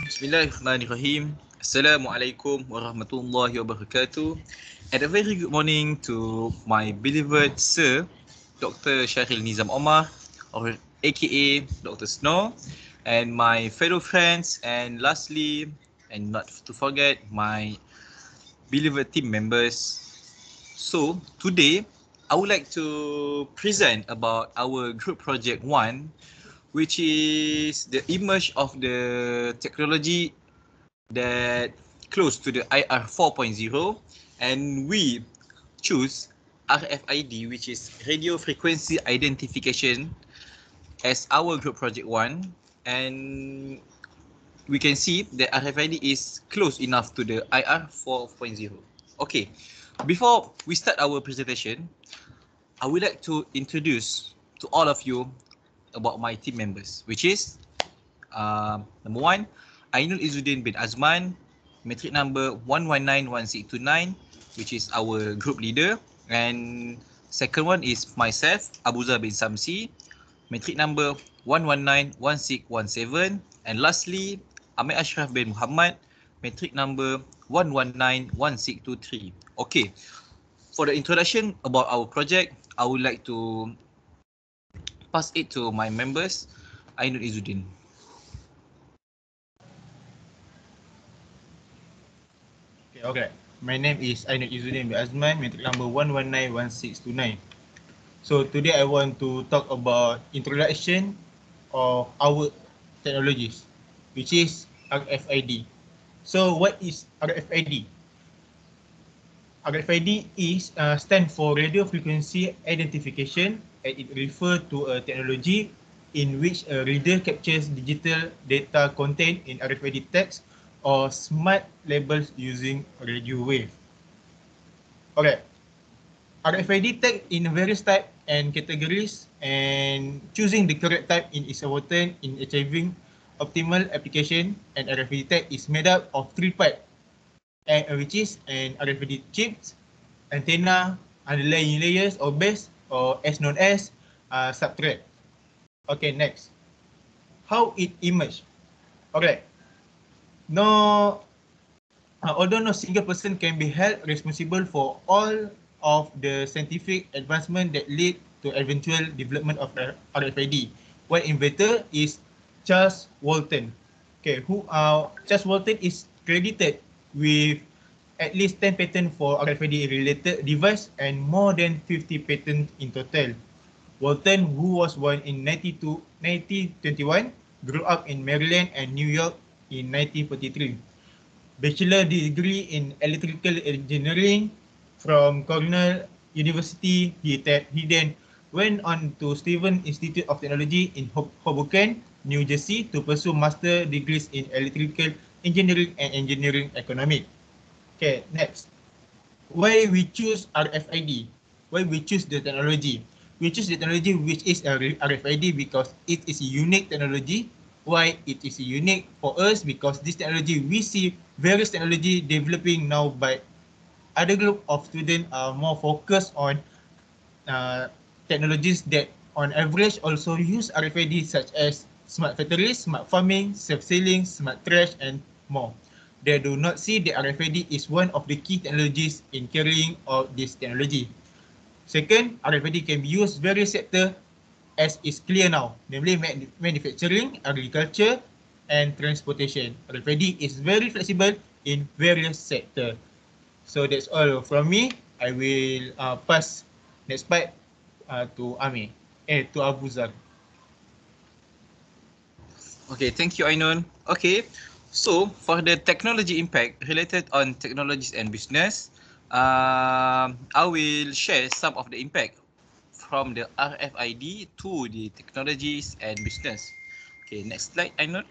Bismillahirrahmanirrahim. Assalamualaikum warahmatullahi wabarakatuh. And a very good morning to my beloved Sir Dr. Syahril Nizam Omar, or aka Dr. Snow, and my fellow friends, and lastly, and not to forget, my beloved team members. So today, I would like to present about our group project 1, which is the image of the technology that close to the IR 4.0, and we choose RFID, which is radio frequency identification, as our group project 1, and we can see that RFID is close enough to the IR 4.0. Okay, before we start our presentation, I would like to introduce to all of you about my team members, which is number 1, AINUL IZZUDDIN bin AZMAN, metric number 1191629, which is our group leader, and second one is myself, ABUZAR bin SAMSI, metric number 1191617, and lastly AMIR Ashraf bin Muhammad, metric number 1191623. Okay, for the introduction about our project, I would like to pass it to my members. AINUL IZZUDDIN. Okay. My name is AINUL IZZUDDIN bin AZMAN, metric number 1191629. So today I want to talk about introduction of our technologies, which is RFID. So what is RFID? RFID is stand for radio frequency identification, and it refers to a technology in which a reader captures digital data contained in RFID text or smart labels using radio wave. Okay, RFID tag in various type and categories, and choosing the correct type is important in achieving optimal application. And RFID tag is made up of 3 parts, which is an RFID chips, antenna, underlying layers or base, or as known as substrate. Okay, next. How it emerged? Okay. Although no single person can be held responsible for all of the scientific advancement that lead to eventual development of RFID. One inventor is Charles Walton. Okay, Charles Walton is credited with at least 10 patents for RFID related device and more than 50 patents in total. Walton, who was born in 1921, grew up in Maryland and New York in 1943. Bachelor degree in electrical engineering from Cornell University. He then went on to Stevens Institute of Technology in Hoboken, New Jersey, to pursue master degrees in electrical engineering and engineering economics. Okay, next. Why we choose RFID? Why we choose the technology? We choose the technology which is RFID because it is a unique technology. Why it is unique for us? Because this technology, we see various technology developing now by other group of students are more focused on technologies that on average also use RFID, such as smart factories, smart farming, self-sealing, smart trash, and more. They do not see the RFID is one of the key technologies in carrying out this technology. Second, RFID can be used various sectors, as is clear now, namely manufacturing, agriculture, and transportation. RFID is very flexible in various sectors. So that's all from me. I will pass next part to ABUZAR. Okay, thank you, Ainun. Okay, so for the technology impact related on technologies and business, I will share some of the impact from the RFID to the technologies and business. Okay, next slide, Ainun.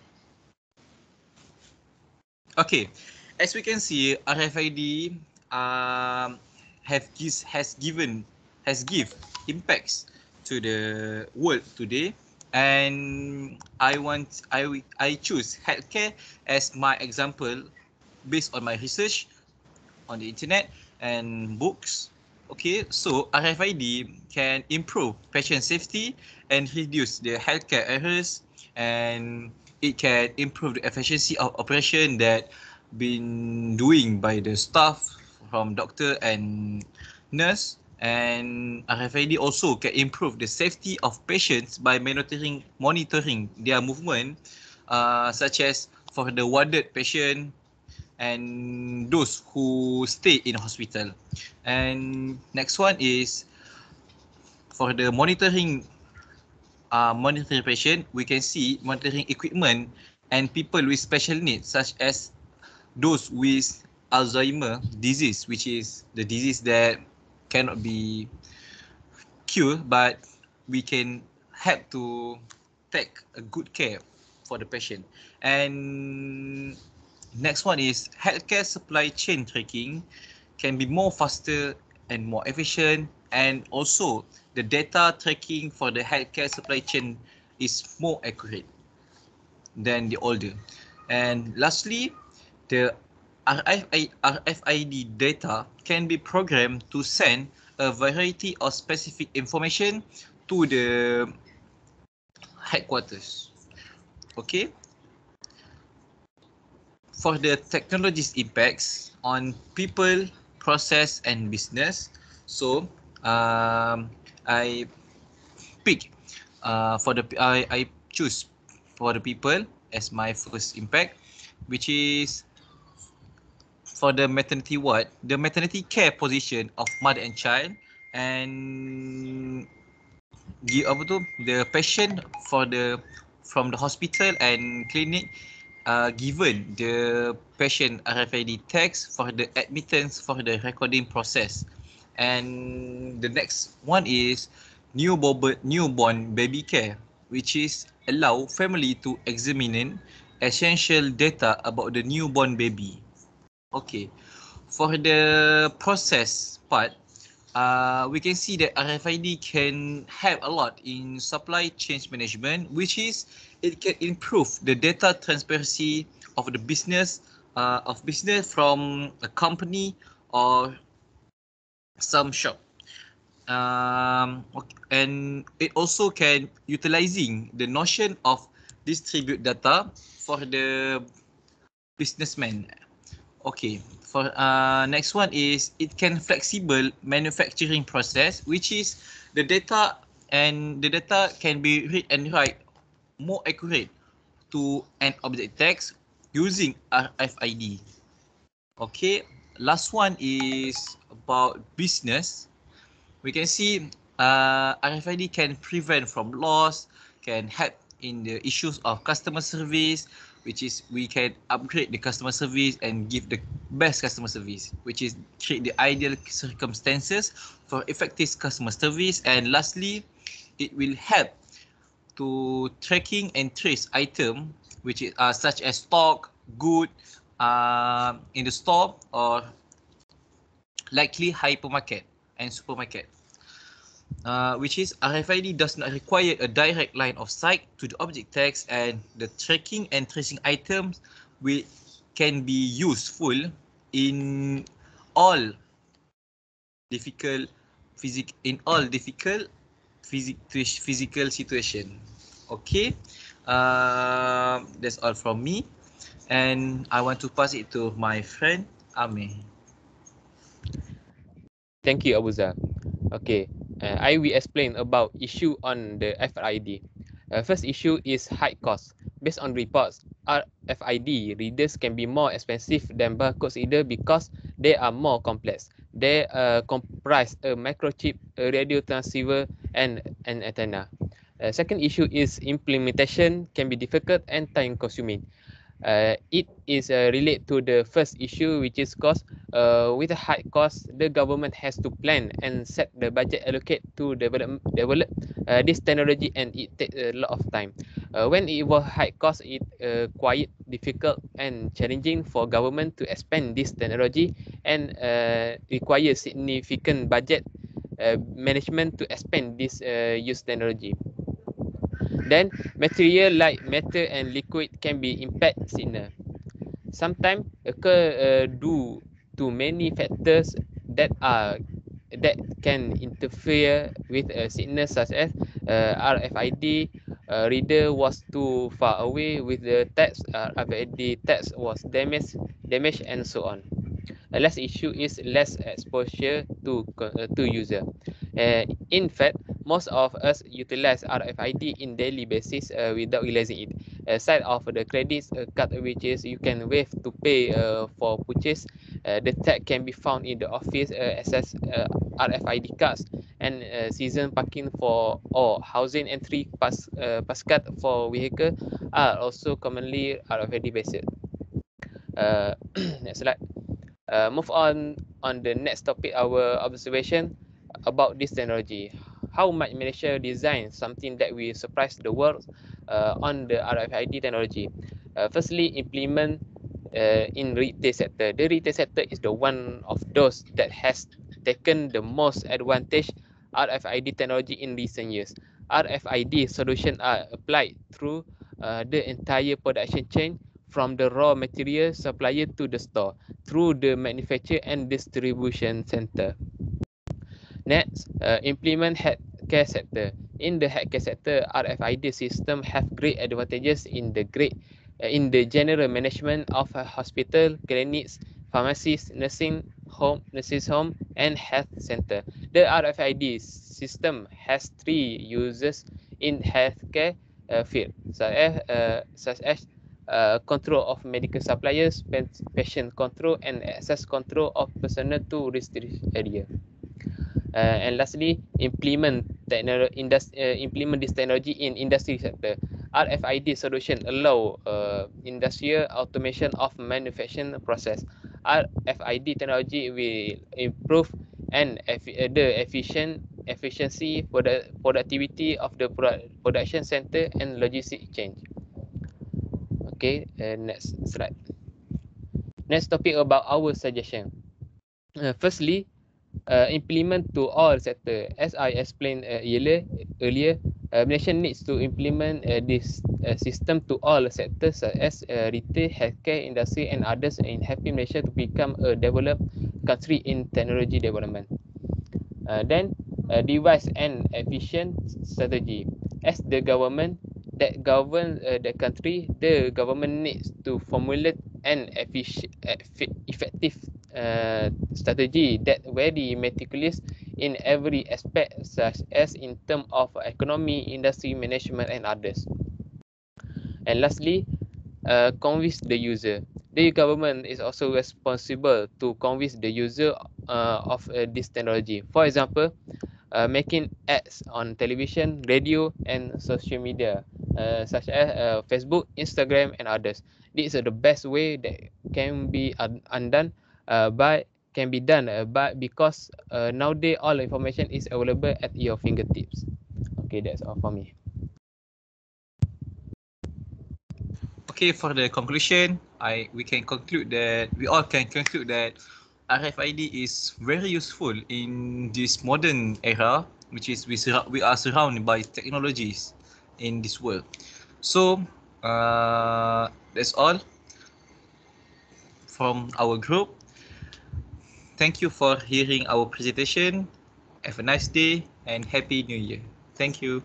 Okay, as we can see, RFID has give impacts to the world today, and I choose healthcare as my example based on my research on the internet and books Okay, so RFID can improve patient safety and reduce the healthcare errors, and it can improve the efficiency of operation that been doing by the staff from doctor and nurse. And RFID also can improve the safety of patients by monitoring their movement, such as for the warded patient and those who stay in hospital. And next one is for the monitoring patient, we can see monitoring equipment and people with special needs, such as those with Alzheimer disease, which is the disease that cannot be cured, but we can help to take a good care for the patient. And next one is healthcare supply chain tracking can be more faster and more efficient, and also the data tracking for the healthcare supply chain is more accurate than the older. And lastly, the RFID data can be programmed to send a variety of specific information to the headquarters. Okay. For the technology's impacts on people, process, and business, so I pick I choose for the people as my first impact, which is for the maternity ward, the maternity care position of mother and child, and the patient for the from the hospital and clinic, given the patient RFID tags for the admittance for the recording process. And the next one is newborn baby care, which is allow family to examine essential data about the newborn baby. Okay, for the process part, we can see that RFID can help a lot in supply chain management, which is it can improve the data transparency of the business from a company or some shop. And it also can utilizing the notion of distribute data for the businessman. Okay, for next one is it can flexible manufacturing process, which is the data can be read and write more accurate to an object text using RFID. Okay, last one is about business. We can see RFID can prevent from loss, can help in the issues of customer service, which is we can upgrade the customer service and give the best customer service, which is create the ideal circumstances for effective customer service. And lastly, it will help to tracking and trace item, which is such as stock, good in the store, or likely hypermarket and supermarket. Which is RFID does not require a direct line of sight to the object text, and the tracking and tracing items can be useful in all difficult physical situation. Okay, that's all from me, and I want to pass it to my friend AMIR. Thank you, Abuza. Okay, I will explain about issue on the RFID. First issue is high cost. Based on reports, RFID readers can be more expensive than barcodes reader because they are more complex. They comprise a microchip, a radio transceiver, and an antenna. Second issue is implementation can be difficult and time consuming. It is related to the first issue, which is cost. With a high cost, the government has to plan and set the budget allocate to develop this technology, and it takes a lot of time. When it was high cost, it quite difficult and challenging for government to expand this technology, and require significant budget management to expand this use technology. Then material like metal and liquid can be impact signal. Sometimes occur due to many factors that are that can interfere with a signal such as RFID reader was too far away with the text, RFID text was damaged, and so on. A last issue is less exposure to user. In fact, most of us utilize RFID in daily basis without realizing it. Aside of the credits card, which is you can wave to pay for purchase, the tag can be found in the office access RFID cards and season parking for or housing entry pass card for vehicle are also commonly RFID based. Next slide. Move on the next topic, our observation about this technology. How might Malaysia design something that will surprise the world on the RFID technology? Firstly, implement in retail sector. The retail sector is the one of those that has taken the most advantage RFID technology in recent years. RFID solutions are applied through the entire production chain from the raw material supplier to the store through the manufacture and distribution center. Next, implement healthcare sector. In the healthcare sector, RFID system have great advantages in the general management of a hospital, clinics, pharmacies, nursing home, and health center. The RFID system has three uses in healthcare field, such as control of medical suppliers, patient control, and access control of personnel to restricted area. And lastly, implement this technology in industry sector. RFID solution allow industrial automation of manufacturing process. RFID technology will improve the efficiency, productivity of the production center and logistic change. Okay, next slide. Next topic about our suggestion. Firstly, implement to all sector. As I explained earlier, Malaysia needs to implement this system to all sectors such as retail, healthcare, industry, and others in helping Malaysia to become a developed country in technology development. Then, devise an efficient strategy. As the government that governs the country, the government needs to formulate an effective strategy that very meticulous in every aspect, such as in terms of economy, industry, management, and others. And lastly, convince the user. The government is also responsible to convince the user of this technology. For example, making ads on television, radio, and social media, such as Facebook, Instagram, and others. These are the best way that can be undone but because nowadays all information is available at your fingertips. Okay, that's all for me. Okay, for the conclusion, we all can conclude that RFID is very useful in this modern era, which is we are surrounded by technologies in this world. So that's all from our group. Thank you for hearing our presentation. Have a nice day and Happy New Year. Thank you.